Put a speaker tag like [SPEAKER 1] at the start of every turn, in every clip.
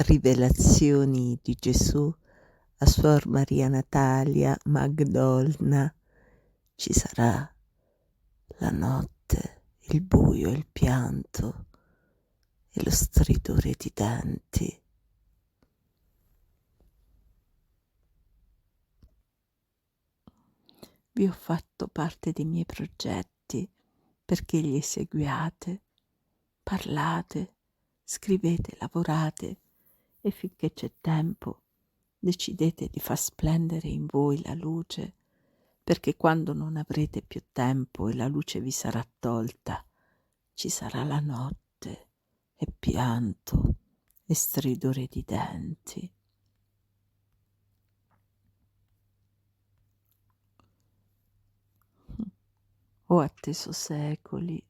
[SPEAKER 1] rivelazioni di Gesù a Suor Maria Natalia Magdolna. Ci sarà la notte, il buio, il pianto e lo stridore di denti. Vi ho fatto parte dei miei progetti perché li eseguiate, parlate, scrivete, lavorate e finché c'è tempo decidete di far splendere in voi la luce, perché quando non avrete più tempo e la luce vi sarà tolta, ci sarà la notte e pianto e stridore di denti. Ho atteso secoli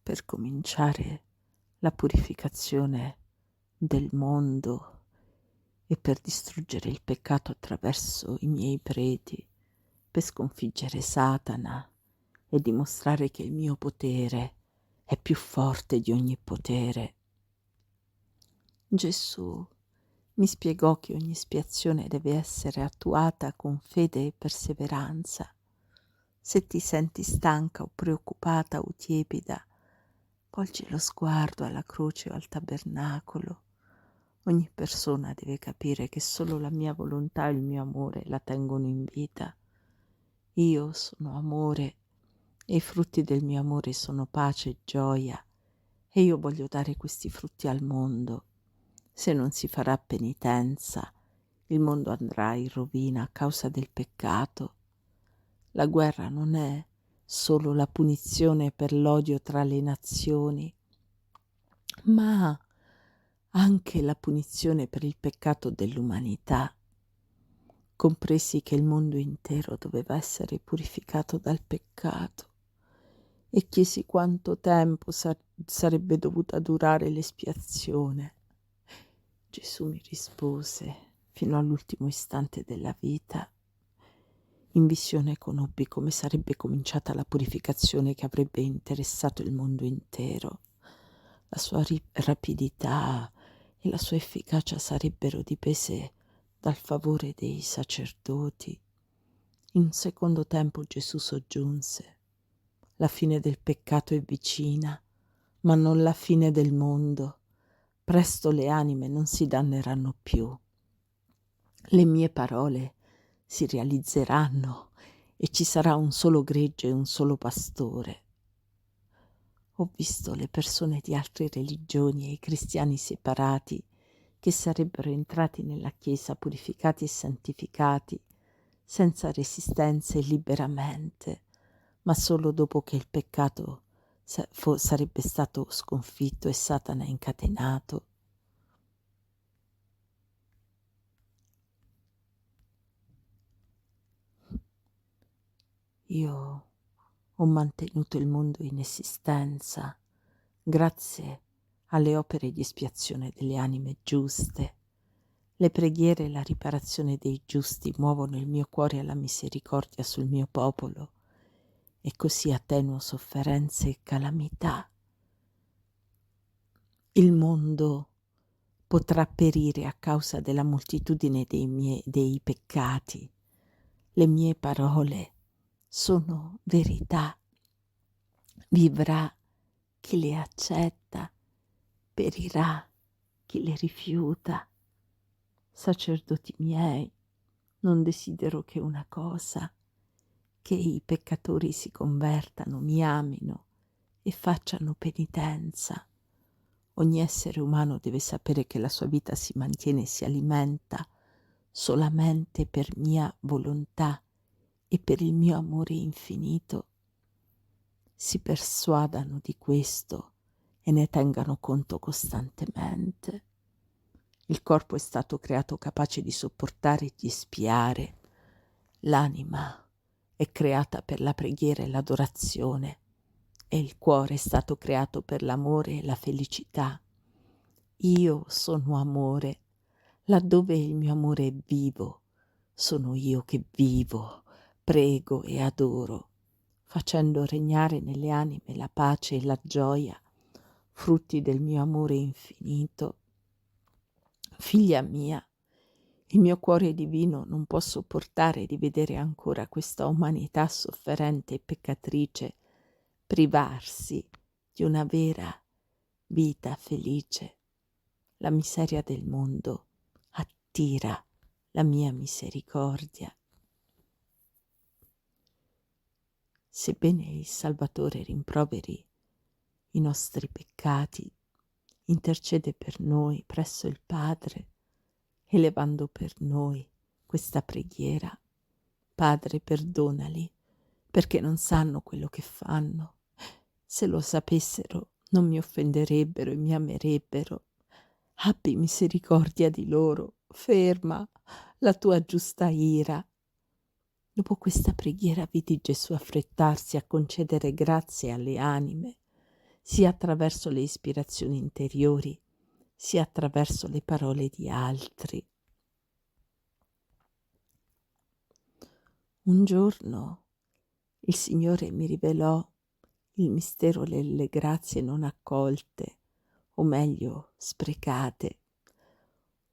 [SPEAKER 1] per cominciare la purificazione del mondo e per distruggere il peccato attraverso i miei preti, per sconfiggere Satana e dimostrare che il mio potere è più forte di ogni potere. Gesù mi spiegò che ogni espiazione deve essere attuata con fede e perseveranza. Se ti senti stanca o preoccupata o tiepida, volgi lo sguardo alla croce o al tabernacolo. Ogni persona deve capire che solo la mia volontà e il mio amore la tengono in vita. Io sono amore e i frutti del mio amore sono pace e gioia e io voglio dare questi frutti al mondo. Se non si farà penitenza, il mondo andrà in rovina a causa del peccato. La guerra non è solo la punizione per l'odio tra le nazioni, ma anche la punizione per il peccato dell'umanità. Compresi che il mondo intero doveva essere purificato dal peccato e chiesi quanto tempo sarebbe dovuta durare l'espiazione. Gesù mi rispose fino all'ultimo istante della vita. In visione conobbi come sarebbe cominciata la purificazione che avrebbe interessato il mondo intero. La sua rapidità e la sua efficacia sarebbero dipese dal favore dei sacerdoti. In un secondo tempo Gesù soggiunse: la fine del peccato è vicina, ma non la fine del mondo. Presto le anime non si danneranno più. Le mie parole si realizzeranno e ci sarà un solo gregge e un solo pastore. Ho visto le persone di altre religioni e i cristiani separati che sarebbero entrati nella Chiesa purificati e santificati, senza resistenze e liberamente, ma solo dopo che il peccato sarebbe stato sconfitto e Satana incatenato. Io ho mantenuto il mondo in esistenza grazie alle opere di espiazione delle anime giuste. Le preghiere e la riparazione dei giusti muovono il mio cuore alla misericordia sul mio popolo e così attenuo sofferenze e calamità. Il mondo potrà perire a causa della moltitudine dei peccati. Le mie parole sono verità. Vivrà chi le accetta, perirà chi le rifiuta. Sacerdoti miei, non desidero che una cosa, che i peccatori si convertano, mi amino e facciano penitenza. Ogni essere umano deve sapere che la sua vita si mantiene e si alimenta solamente per mia volontà e per il mio amore infinito. Si persuadano di questo e ne tengano conto costantemente. Il corpo è stato creato capace di sopportare e di espiare. L'anima è creata per la preghiera e l'adorazione e il cuore è stato creato per l'amore e la felicità. Io sono amore. Laddove il mio amore è vivo, sono io che vivo, prego e adoro, facendo regnare nelle anime la pace e la gioia, frutti del mio amore infinito. Figlia mia, il mio cuore divino non può sopportare di vedere ancora questa umanità sofferente e peccatrice privarsi di una vera vita felice. La miseria del mondo attira la mia misericordia. Sebbene il Salvatore rimproveri i nostri peccati, intercede per noi presso il Padre, elevando per noi questa preghiera: Padre, perdonali, perché non sanno quello che fanno. Se lo sapessero, non mi offenderebbero e mi amerebbero. Abbi misericordia di loro, ferma la tua giusta ira. Dopo questa preghiera vidi Gesù affrettarsi a concedere grazie alle anime, sia attraverso le ispirazioni interiori, sia attraverso le parole di altri. Un giorno il Signore mi rivelò il mistero delle grazie non accolte, o meglio sprecate.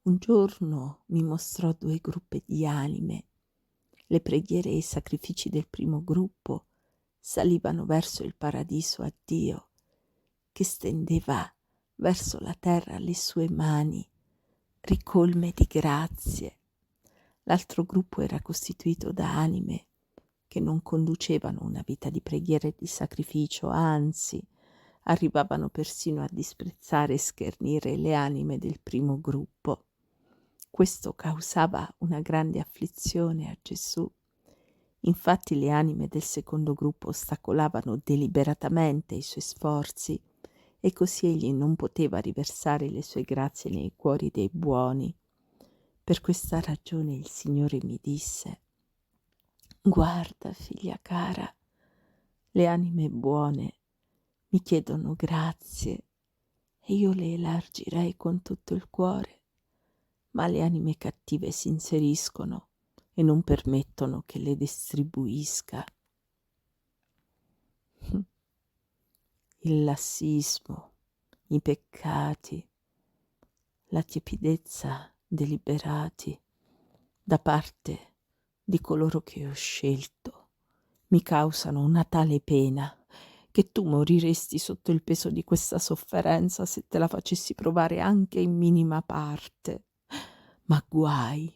[SPEAKER 1] Un giorno mi mostrò 2 gruppi di anime. Le preghiere e i sacrifici del primo gruppo salivano verso il paradiso a Dio, che stendeva verso la terra le sue mani, ricolme di grazie. L'altro gruppo era costituito da anime che non conducevano una vita di preghiera e di sacrificio, anzi, arrivavano persino a disprezzare e schernire le anime del primo gruppo. Questo causava una grande afflizione a Gesù. Infatti le anime del secondo gruppo ostacolavano deliberatamente i suoi sforzi e così egli non poteva riversare le sue grazie nei cuori dei buoni. Per questa ragione il Signore mi disse: guarda, figlia cara, le anime buone mi chiedono grazie e io le elargirei con tutto il cuore, ma le anime cattive si inseriscono e non permettono che le distribuisca. Il lassismo, i peccati, la tiepidezza deliberati da parte di coloro che ho scelto mi causano una tale pena che tu moriresti sotto il peso di questa sofferenza se te la facessi provare anche in minima parte. Ma guai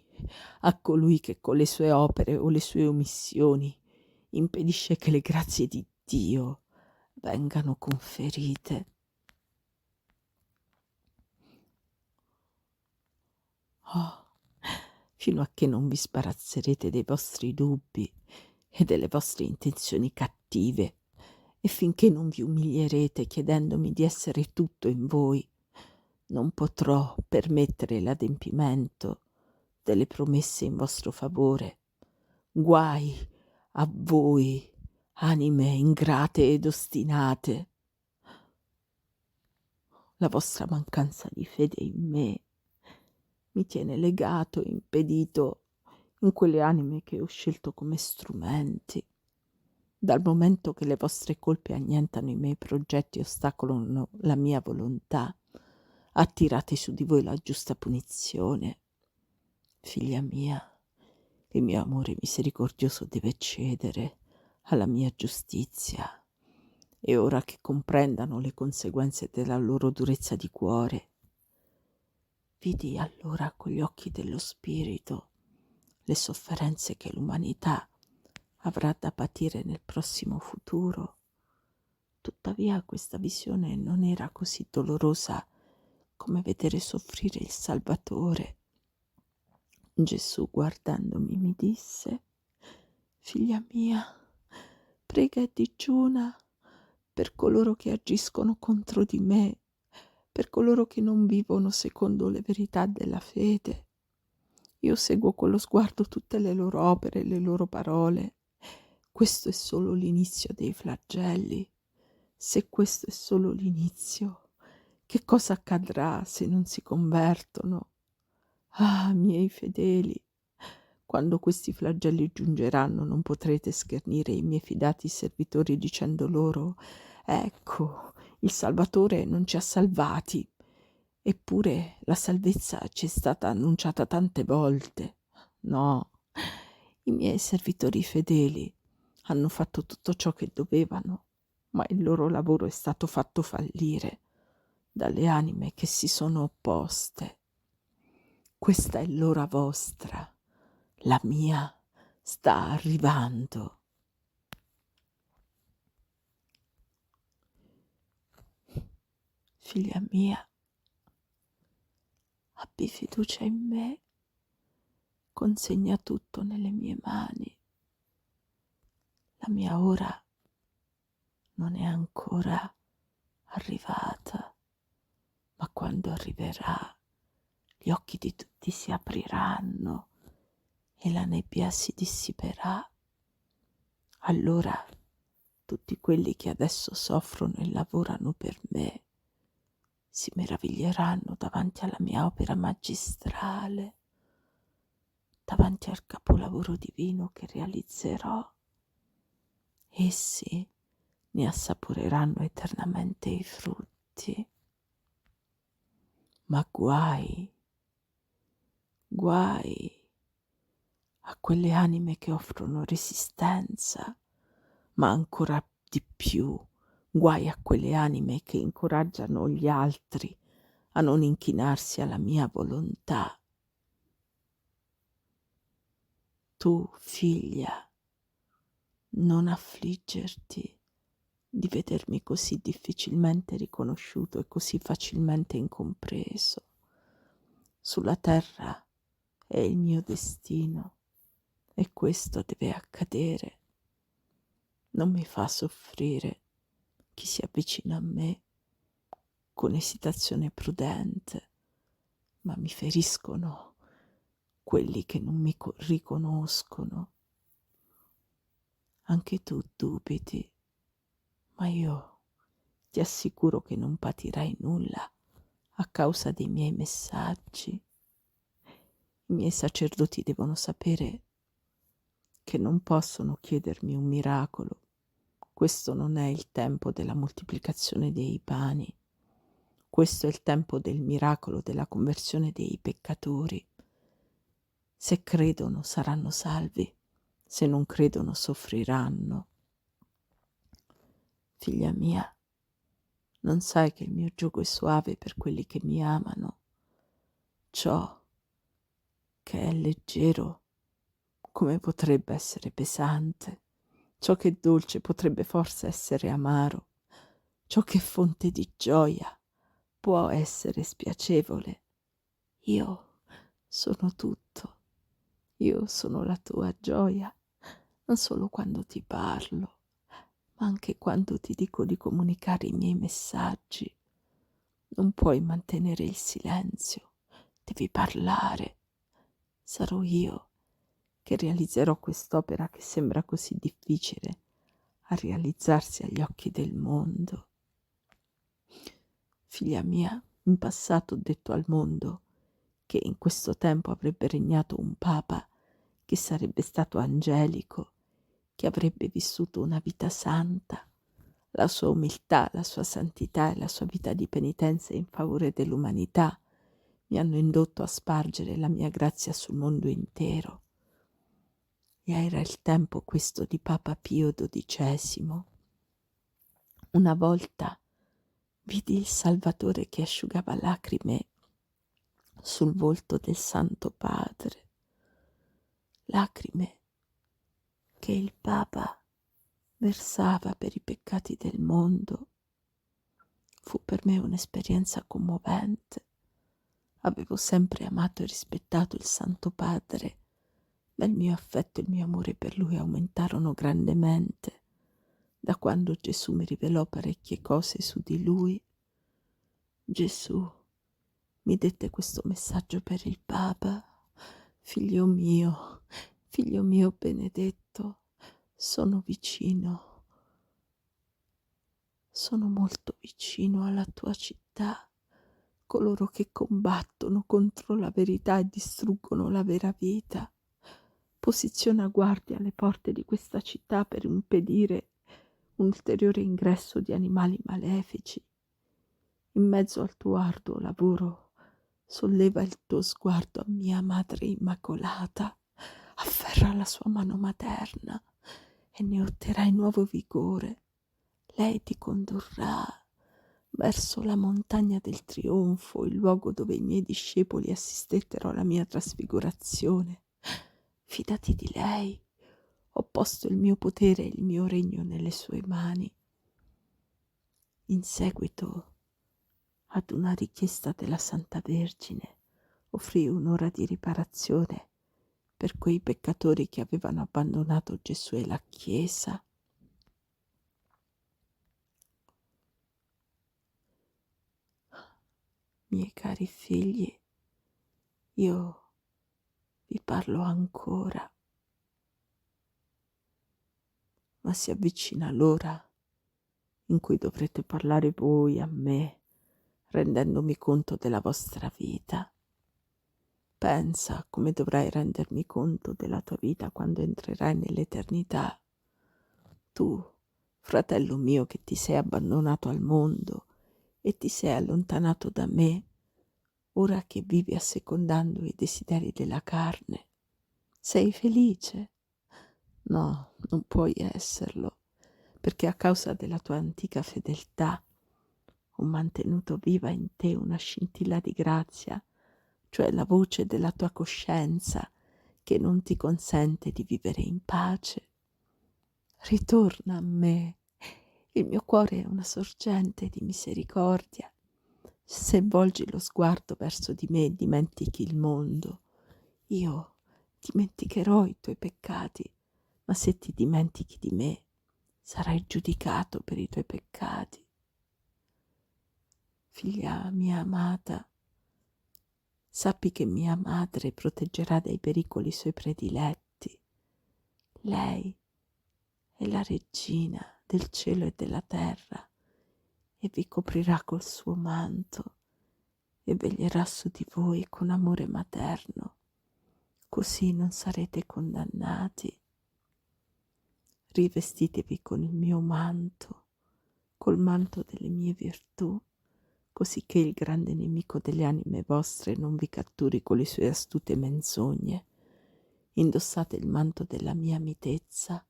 [SPEAKER 1] a colui che con le sue opere o le sue omissioni impedisce che le grazie di Dio vengano conferite. Oh, fino a che non vi sbarazzerete dei vostri dubbi e delle vostre intenzioni cattive, e finché non vi umilierete chiedendomi di essere tutto in voi, non potrò permettere l'adempimento delle promesse in vostro favore. Guai a voi, anime ingrate ed ostinate. La vostra mancanza di fede in me mi tiene legato e impedito in quelle anime che ho scelto come strumenti. Dal momento che le vostre colpe annientano i miei progetti e ostacolano la mia volontà, attirate su di voi la giusta punizione. Figlia mia, il mio amore misericordioso deve cedere alla mia giustizia. E ora che comprendano le conseguenze della loro durezza di cuore, vidi allora con gli occhi dello spirito le sofferenze che l'umanità avrà da patire nel prossimo futuro. Tuttavia questa visione non era così dolorosa come vedere soffrire il Salvatore. Gesù, guardandomi, mi disse: figlia mia, prega e digiuna per coloro che agiscono contro di me, per coloro che non vivono secondo le verità della fede. Io seguo con lo sguardo tutte le loro opere e le loro parole. Questo è solo l'inizio dei flagelli. Se questo è solo l'inizio, che cosa accadrà se non si convertono? Ah, miei fedeli, quando questi flagelli giungeranno non potrete schernire i miei fidati servitori dicendo loro: ecco, il Salvatore non ci ha salvati. Eppure la salvezza ci è stata annunciata tante volte. No, i miei servitori fedeli hanno fatto tutto ciò che dovevano, ma il loro lavoro è stato fatto fallire dalle anime che si sono opposte. Questa è l'ora vostra, la mia sta arrivando. Figlia mia, abbi fiducia in me, consegna tutto nelle mie mani. La mia ora non è ancora arrivata, ma quando arriverà gli occhi di tutti si apriranno e la nebbia si dissiperà. Allora tutti quelli che adesso soffrono e lavorano per me si meraviglieranno davanti alla mia opera magistrale, davanti al capolavoro divino che realizzerò. Essi ne assaporeranno eternamente i frutti. Ma guai a quelle anime che offrono resistenza, ma ancora di più, guai a quelle anime che incoraggiano gli altri a non inchinarsi alla mia volontà. Tu, figlia, non affliggerti di vedermi così difficilmente riconosciuto e così facilmente incompreso. Sulla terra è il mio destino e questo deve accadere. Non mi fa soffrire chi si avvicina a me con esitazione prudente, ma mi feriscono quelli che non mi riconoscono. Anche tu dubiti, ma io ti assicuro che non patirai nulla a causa dei miei messaggi. I miei sacerdoti devono sapere che non possono chiedermi un miracolo. Questo non è il tempo della moltiplicazione dei pani. Questo è il tempo del miracolo della conversione dei peccatori. Se credono saranno salvi, se non credono soffriranno. Figlia mia, non sai che il mio giogo è suave per quelli che mi amano. Ciò che è leggero, come potrebbe essere pesante? Ciò che è dolce potrebbe forse essere amaro. Ciò che è fonte di gioia può essere spiacevole. Io sono tutto. Io sono la tua gioia, non solo quando ti parlo, ma anche quando ti dico di comunicare i miei messaggi. Non puoi mantenere il silenzio, devi parlare. Sarò io che realizzerò quest'opera che sembra così difficile a realizzarsi agli occhi del mondo. Figlia mia, in passato ho detto al mondo che in questo tempo avrebbe regnato un papa che sarebbe stato angelico, che avrebbe vissuto una vita santa. La sua umiltà, la sua santità e la sua vita di penitenza in favore dell'umanità mi hanno indotto a spargere la mia grazia sul mondo intero. E era il tempo questo di Papa Pio XII. Una volta vidi il Salvatore che asciugava lacrime sul volto del Santo Padre, lacrime che il Papa versava per i peccati del mondo. Fu per me un'esperienza commovente. Avevo sempre amato e rispettato il Santo Padre, ma il mio affetto e il mio amore per lui aumentarono grandemente da quando Gesù mi rivelò parecchie cose su di lui. Gesù mi dette questo messaggio per il Papa. Figlio mio benedetto, sono vicino, sono molto vicino alla tua città. Coloro che combattono contro la verità e distruggono la vera vita. Posiziona guardie alle porte di questa città per impedire un ulteriore ingresso di animali malefici. In mezzo al tuo arduo lavoro, solleva il tuo sguardo a mia Madre Immacolata, afferra la sua mano materna e ne otterrai nuovo vigore. Lei ti condurrà verso la montagna del trionfo, il luogo dove i miei discepoli assistettero alla mia trasfigurazione. Fidati di lei, ho posto il mio potere e il mio regno nelle sue mani. In seguito ad una richiesta della Santa Vergine, offrì un'ora di riparazione per quei peccatori che avevano abbandonato Gesù e la Chiesa. Miei cari figli, io vi parlo ancora, ma si avvicina l'ora in cui dovrete parlare voi a me, rendendomi conto della vostra vita. Pensa come dovrai rendermi conto della tua vita quando entrerai nell'eternità. Tu, fratello mio, che ti sei abbandonato al mondo e ti sei allontanato da me, ora che vivi assecondando i desideri della carne, sei felice? No, non puoi esserlo, perché a causa della tua antica fedeltà ho mantenuto viva in te una scintilla di grazia, cioè la voce della tua coscienza che non ti consente di vivere in pace. Ritorna a me, il mio cuore è una sorgente di misericordia. Se volgi lo sguardo verso di me e dimentichi il mondo, io dimenticherò i tuoi peccati, ma se ti dimentichi di me, sarai giudicato per i tuoi peccati. Figlia mia amata, sappi che mia madre proteggerà dai pericoli i suoi prediletti. Lei è la regina del cielo e della terra e vi coprirà col suo manto e veglierà su di voi con amore materno, così non sarete condannati. Rivestitevi con il mio manto, col manto delle mie virtù, così che il grande nemico delle anime vostre non vi catturi con le sue astute menzogne. Indossate il manto della mia mitezza,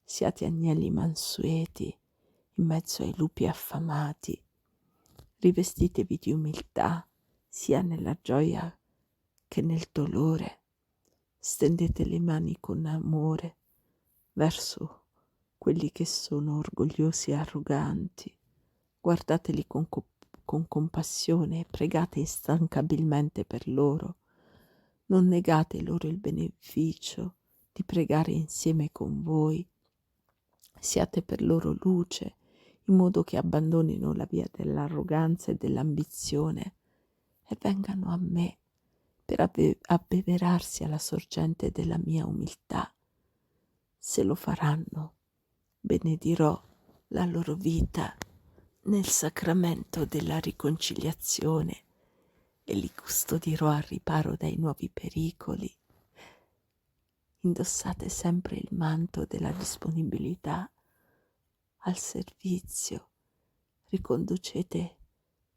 [SPEAKER 1] siate agnelli mansueti in mezzo ai lupi affamati. Rivestitevi di umiltà, sia nella gioia che nel dolore. Stendete le mani con amore verso quelli che sono orgogliosi e arroganti. Guardateli con compassione e pregate instancabilmente per loro. Non negate loro il beneficio di pregare insieme con voi. Siate per loro luce, in modo che abbandonino la via dell'arroganza e dell'ambizione e vengano a me per abbeverarsi alla sorgente della mia umiltà. Se lo faranno, benedirò la loro vita nel sacramento della riconciliazione e li custodirò al riparo dai nuovi pericoli. Indossate sempre il manto della disponibilità al servizio, riconducete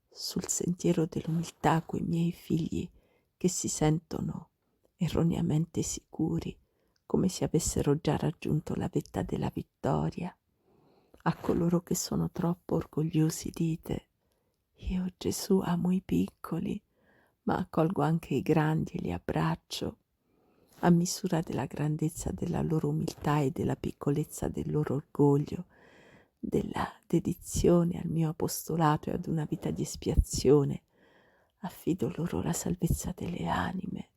[SPEAKER 1] sul sentiero dell'umiltà quei miei figli che si sentono erroneamente sicuri, come se avessero già raggiunto la vetta della vittoria. A coloro che sono troppo orgogliosi dite: io Gesù amo i piccoli, ma accolgo anche i grandi e li abbraccio. A misura della grandezza della loro umiltà e della piccolezza del loro orgoglio, della dedizione al mio apostolato e ad una vita di espiazione, affido loro la salvezza delle anime.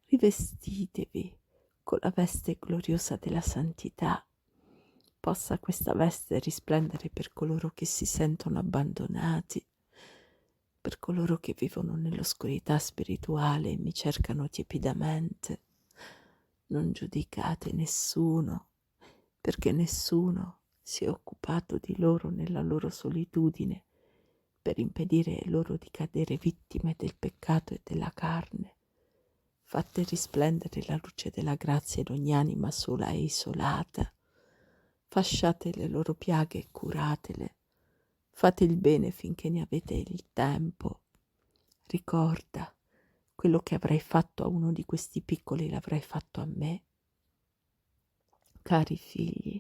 [SPEAKER 1] Rivestitevi con la veste gloriosa della santità. Possa questa veste risplendere per coloro che si sentono abbandonati, per coloro che vivono nell'oscurità spirituale e mi cercano tiepidamente. Non giudicate nessuno, perché nessuno si è occupato di loro nella loro solitudine per impedire loro di cadere vittime del peccato e della carne. Fate risplendere la luce della grazia in ogni anima sola e isolata. Fasciate le loro piaghe e curatele. Fate il bene finché ne avete il tempo. Ricorda, quello che avrai fatto a uno di questi piccoli l'avrai fatto a me. Cari figli,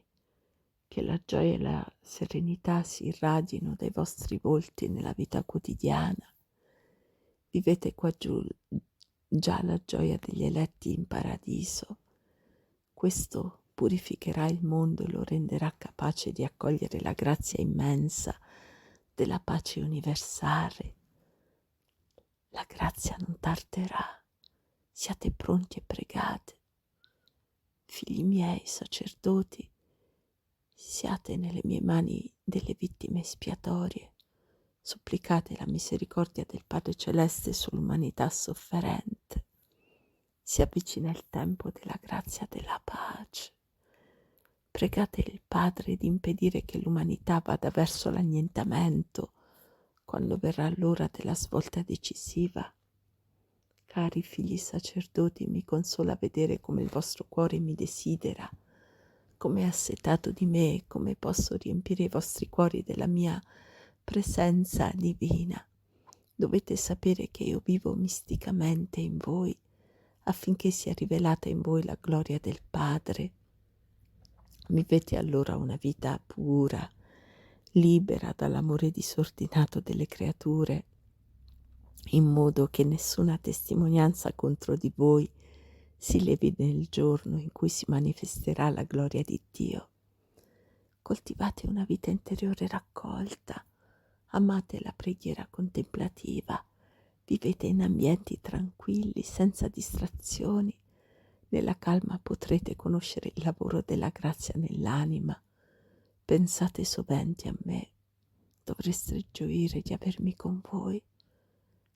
[SPEAKER 1] che la gioia e la serenità si irradino dai vostri volti nella vita quotidiana. Vivete qua giù già la gioia degli eletti in paradiso. Questo purificherà il mondo e lo renderà capace di accogliere la grazia immensa della pace universale. La grazia non tarderà. Siate pronti e pregate. Figli miei, sacerdoti, siate nelle mie mani delle vittime espiatorie. Supplicate la misericordia del Padre Celeste sull'umanità sofferente. Si avvicina il tempo della grazia e della pace. Pregate il Padre di impedire che l'umanità vada verso l'annientamento quando verrà l'ora della svolta decisiva. Cari figli sacerdoti, mi consola vedere come il vostro cuore mi desidera, come è assetato di me, come posso riempire i vostri cuori della mia presenza divina. Dovete sapere che io vivo misticamente in voi, affinché sia rivelata in voi la gloria del Padre. Vivete allora una vita pura, libera dall'amore disordinato delle creature, in modo che nessuna testimonianza contro di voi si levi nel giorno in cui si manifesterà la gloria di Dio. Coltivate una vita interiore raccolta, amate la preghiera contemplativa, vivete in ambienti tranquilli, senza distrazioni. Nella calma potrete conoscere il lavoro della grazia nell'anima. Pensate sovente a me, dovreste gioire di avermi con voi.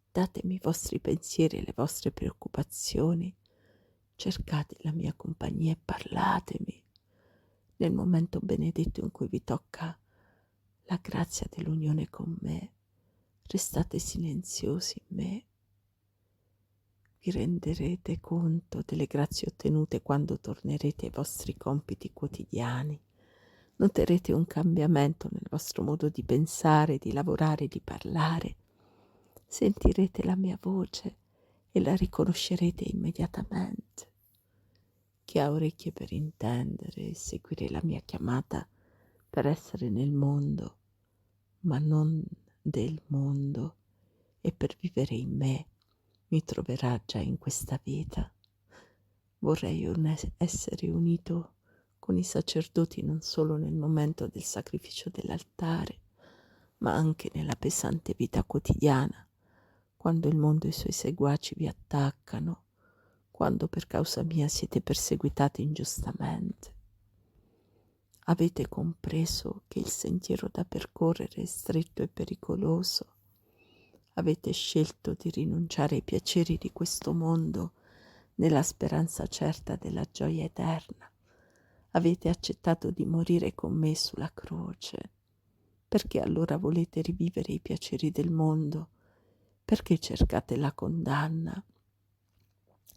[SPEAKER 1] Datemi i vostri pensieri e le vostre preoccupazioni, cercate la mia compagnia e parlatemi. Nel momento benedetto in cui vi tocca la grazia dell'unione con me, restate silenziosi in me. Vi renderete conto delle grazie ottenute quando tornerete ai vostri compiti quotidiani. Noterete un cambiamento nel vostro modo di pensare, di lavorare, di parlare. Sentirete la mia voce e la riconoscerete immediatamente. Chi ha orecchie per intendere e seguire la mia chiamata per essere nel mondo, ma non del mondo, e per vivere in me, mi troverà già in questa vita. Vorrei essere unito con i sacerdoti non solo nel momento del sacrificio dell'altare, ma anche nella pesante vita quotidiana, quando il mondo e i suoi seguaci vi attaccano, quando per causa mia siete perseguitati ingiustamente. Avete compreso che il sentiero da percorrere è stretto e pericoloso. Avete scelto di rinunciare ai piaceri di questo mondo nella speranza certa della gioia eterna. Avete accettato di morire con me sulla croce. Perché allora volete rivivere i piaceri del mondo? Perché cercate la condanna?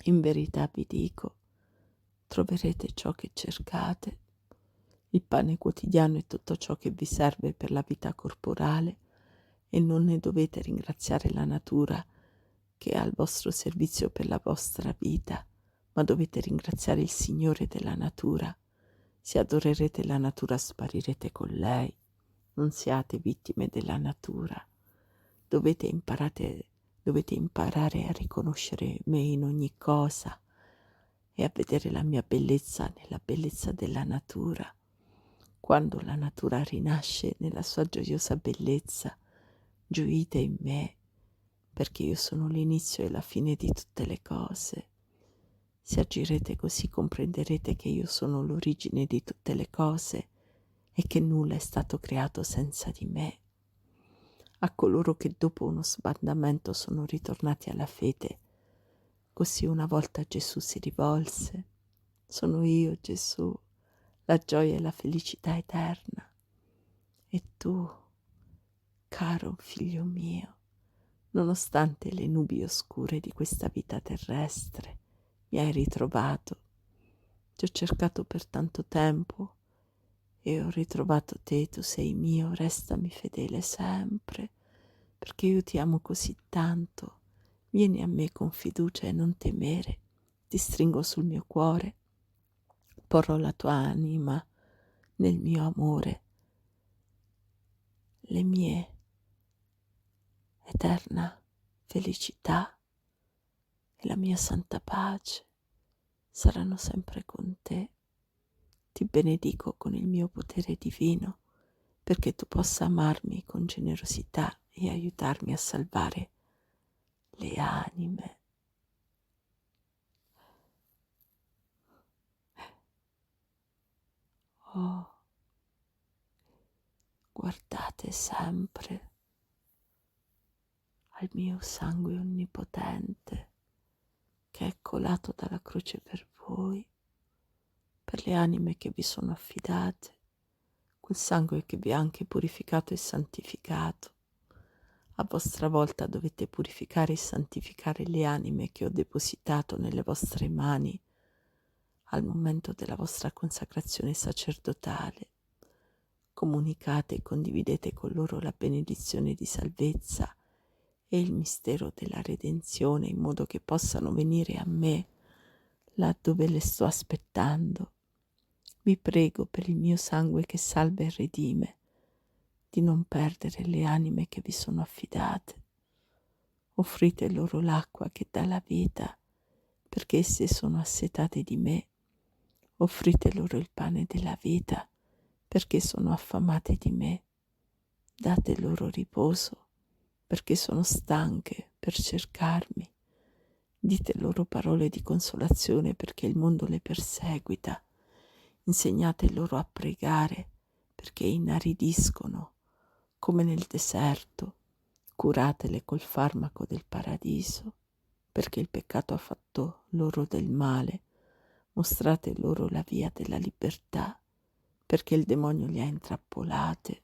[SPEAKER 1] In verità vi dico, troverete ciò che cercate. Il pane quotidiano è tutto ciò che vi serve per la vita corporale e non ne dovete ringraziare la natura che è al vostro servizio per la vostra vita, ma dovete ringraziare il Signore della natura. Se adorerete la natura sparirete con lei. Non siate vittime della natura. Dovete imparare a riconoscere me in ogni cosa e a vedere la mia bellezza nella bellezza della natura. Quando la natura rinasce nella sua gioiosa bellezza, gioite in me, perché io sono l'inizio e la fine di tutte le cose. Se agirete così comprenderete che io sono l'origine di tutte le cose e che nulla è stato creato senza di me. A coloro che dopo uno sbandamento sono ritornati alla fede, così una volta Gesù si rivolse: sono io, Gesù, la gioia e la felicità eterna. E tu, caro figlio mio, nonostante le nubi oscure di questa vita terrestre, mi hai ritrovato. Ti ho cercato per tanto tempo e ho ritrovato te, tu sei mio, restami fedele sempre, perché io ti amo così tanto. Vieni a me con fiducia e non temere, ti stringo sul mio cuore, porrò la tua anima nel mio amore, le mie eterna felicità e la mia santa pace saranno sempre con te. Ti benedico con il mio potere divino, perché tu possa amarmi con generosità e aiutarmi a salvare le anime. Oh, guardate sempre al mio sangue onnipotente che è colato dalla croce per voi, per le anime che vi sono affidate, quel sangue che vi ha anche purificato e santificato. A vostra volta dovete purificare e santificare le anime che ho depositato nelle vostre mani al momento della vostra consacrazione sacerdotale. Comunicate e condividete con loro la benedizione di salvezza e il mistero della redenzione, in modo che possano venire a me là dove le sto aspettando. Vi prego per il mio sangue che salva e redime, di non perdere le anime che vi sono affidate. Offrite loro l'acqua che dà la vita, perché esse sono assetate di me. Offrite loro il pane della vita, perché sono affamate di me. Date loro riposo, perché sono stanche per cercarmi. Dite loro parole di consolazione, perché il mondo le perseguita. Insegnate loro a pregare, perché inaridiscono, come nel deserto. Curatele col farmaco del paradiso, perché il peccato ha fatto loro del male. Mostrate loro la via della libertà, perché il demonio li ha intrappolate.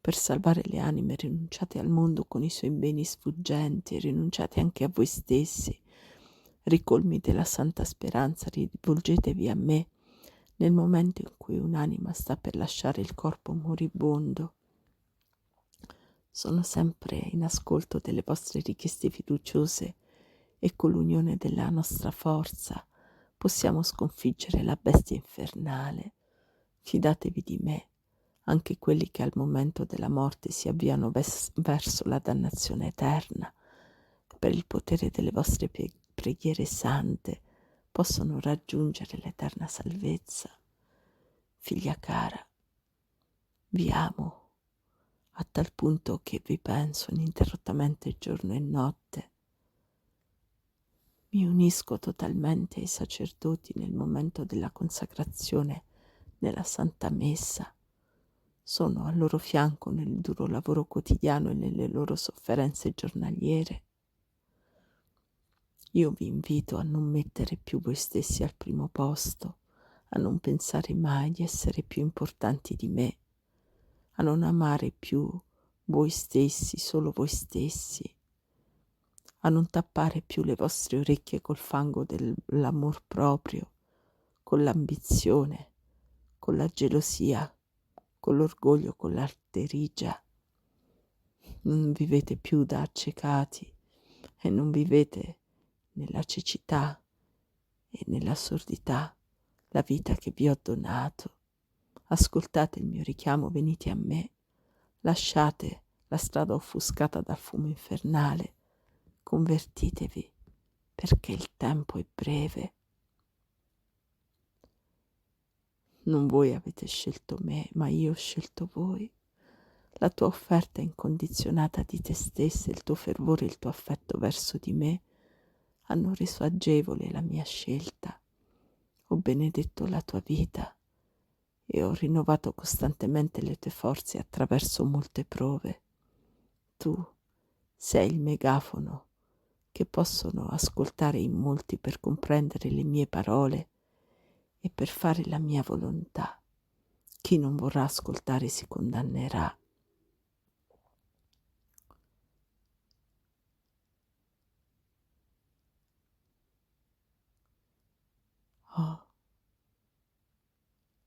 [SPEAKER 1] Per salvare le anime rinunciate al mondo con i suoi beni sfuggenti e rinunciate anche a voi stessi. Ricolmi della santa speranza, rivolgetevi a me nel momento in cui un'anima sta per lasciare il corpo moribondo. Sono sempre in ascolto delle vostre richieste fiduciose e con l'unione della nostra forza possiamo sconfiggere la bestia infernale. Fidatevi di me, anche quelli che al momento della morte si avviano verso la dannazione eterna. Per il potere delle vostre preghiere sante possono raggiungere l'eterna salvezza. Figlia cara, vi amo a tal punto che vi penso ininterrottamente giorno e notte. Mi unisco totalmente ai sacerdoti nel momento della consacrazione nella Santa Messa. Sono al loro fianco nel duro lavoro quotidiano e nelle loro sofferenze giornaliere. Io vi invito a non mettere più voi stessi al primo posto, a non pensare mai di essere più importanti di me, a non amare più voi stessi, solo voi stessi, a non tappare più le vostre orecchie col fango dell'amor proprio, con l'ambizione, con la gelosia, con l'orgoglio, con l'arterigia. Non vivete più da accecati e non vivete nella cecità e nella sordità la vita che vi ho donato. Ascoltate il mio richiamo, venite a me, lasciate la strada offuscata dal fumo infernale, convertitevi, perché il tempo è breve. Non voi avete scelto me, ma io ho scelto voi. La tua offerta incondizionata di te stessa, il tuo fervore e il tuo affetto verso di me hanno reso agevole la mia scelta. Ho benedetto la tua vita e ho rinnovato costantemente le tue forze attraverso molte prove. Tu sei il megafono che possono ascoltare in molti per comprendere le mie parole e per fare la mia volontà. Chi non vorrà ascoltare si condannerà. Oh,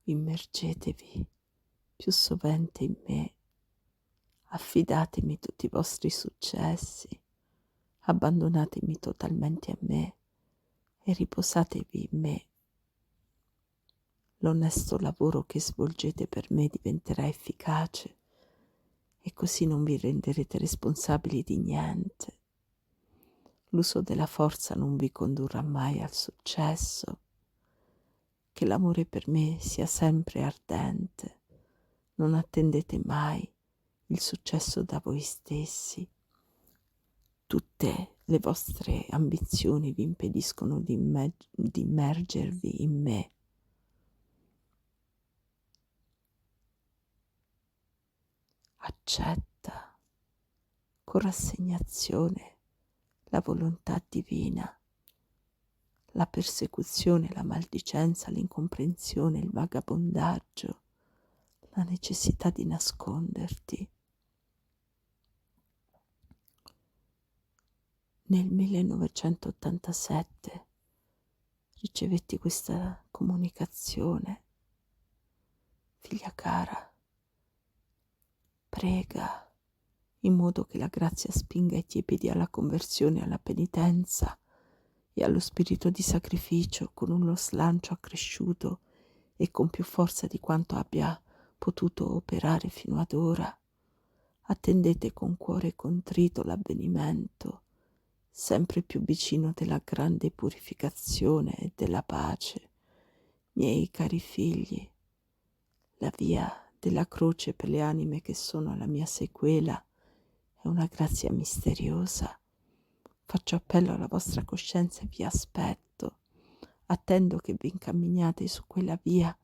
[SPEAKER 1] immergetevi più sovente in me. Affidatemi tutti i vostri successi, abbandonatemi totalmente a me e riposatevi in me. L'onesto lavoro che svolgete per me diventerà efficace e così non vi renderete responsabili di niente. L'uso della forza non vi condurrà mai al successo. Che l'amore per me sia sempre ardente. Non attendete mai il successo da voi stessi. Tutte le vostre ambizioni vi impediscono di immergervi in me. Accetta con rassegnazione la volontà divina, la persecuzione, la maldicenza, l'incomprensione, il vagabondaggio, la necessità di nasconderti. Nel 1987 ricevetti questa comunicazione. Figlia cara, prega in modo che la grazia spinga i tiepidi alla conversione, alla penitenza e allo spirito di sacrificio con uno slancio accresciuto e con più forza di quanto abbia potuto operare fino ad ora. Attendete con cuore contrito l'avvenimento, sempre più vicino della grande purificazione e della pace. Miei cari figli, la via della croce per le anime che sono alla mia sequela è una grazia misteriosa. Faccio appello alla vostra coscienza e vi aspetto. Attendo che vi incamminiate su quella via,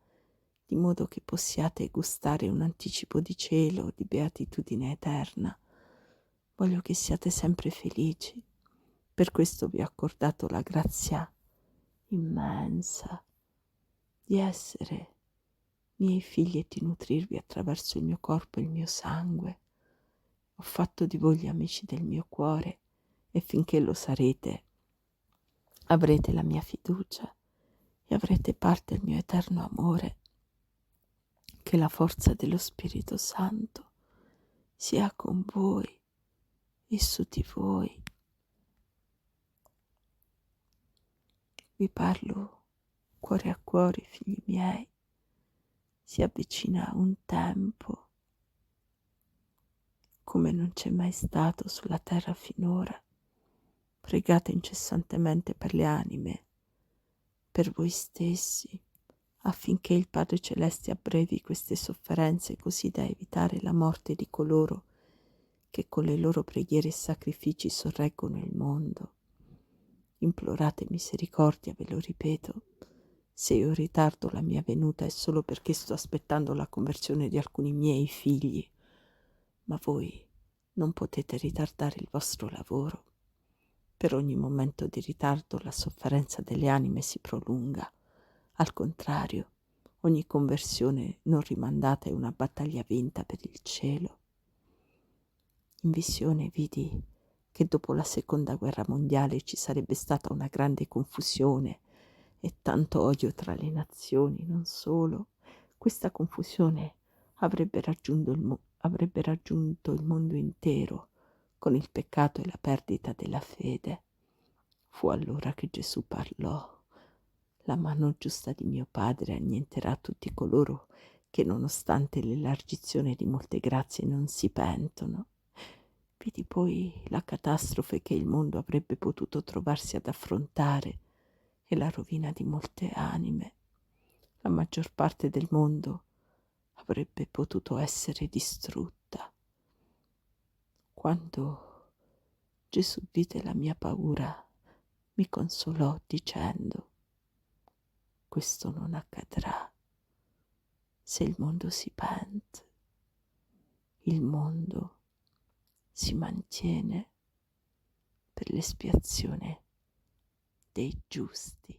[SPEAKER 1] di modo che possiate gustare un anticipo di cielo, di beatitudine eterna. Voglio che siate sempre felici. Per questo vi ho accordato la grazia immensa di essere miei figli e di nutrirvi attraverso il mio corpo e il mio sangue. Ho fatto di voi gli amici del mio cuore e finché lo sarete avrete la mia fiducia e avrete parte del mio eterno amore. Che la forza dello Spirito Santo sia con voi e su di voi. Vi parlo cuore a cuore, figli miei. Si avvicina un tempo come non c'è mai stato sulla terra finora. Pregate incessantemente per le anime, per voi stessi, affinché il Padre Celeste abbrevi queste sofferenze così da evitare la morte di coloro che con le loro preghiere e sacrifici sorreggono il mondo. Implorate misericordia, ve lo ripeto. Se io ritardo la mia venuta è solo perché sto aspettando la conversione di alcuni miei figli, ma voi non potete ritardare il vostro lavoro. Per ogni momento di ritardo la sofferenza delle anime si prolunga. Al contrario, ogni conversione non rimandata è una battaglia vinta per il cielo. In visione vidi che dopo la seconda guerra mondiale ci sarebbe stata una grande confusione e tanto odio tra le nazioni. Non solo, questa confusione avrebbe raggiunto il mondo intero con il peccato e la perdita della fede. Fu allora che Gesù parlò: la mano giusta di mio Padre annienterà tutti coloro che, nonostante l'elargizione di molte grazie, non si pentono. Vidi poi la catastrofe che il mondo avrebbe potuto trovarsi ad affrontare e la rovina di molte anime. La maggior parte del mondo avrebbe potuto essere distrutta. Quando Gesù vide la mia paura, mi consolò dicendo: questo non accadrà. Se il mondo si pente, il mondo si mantiene per l'espiazione dei giusti.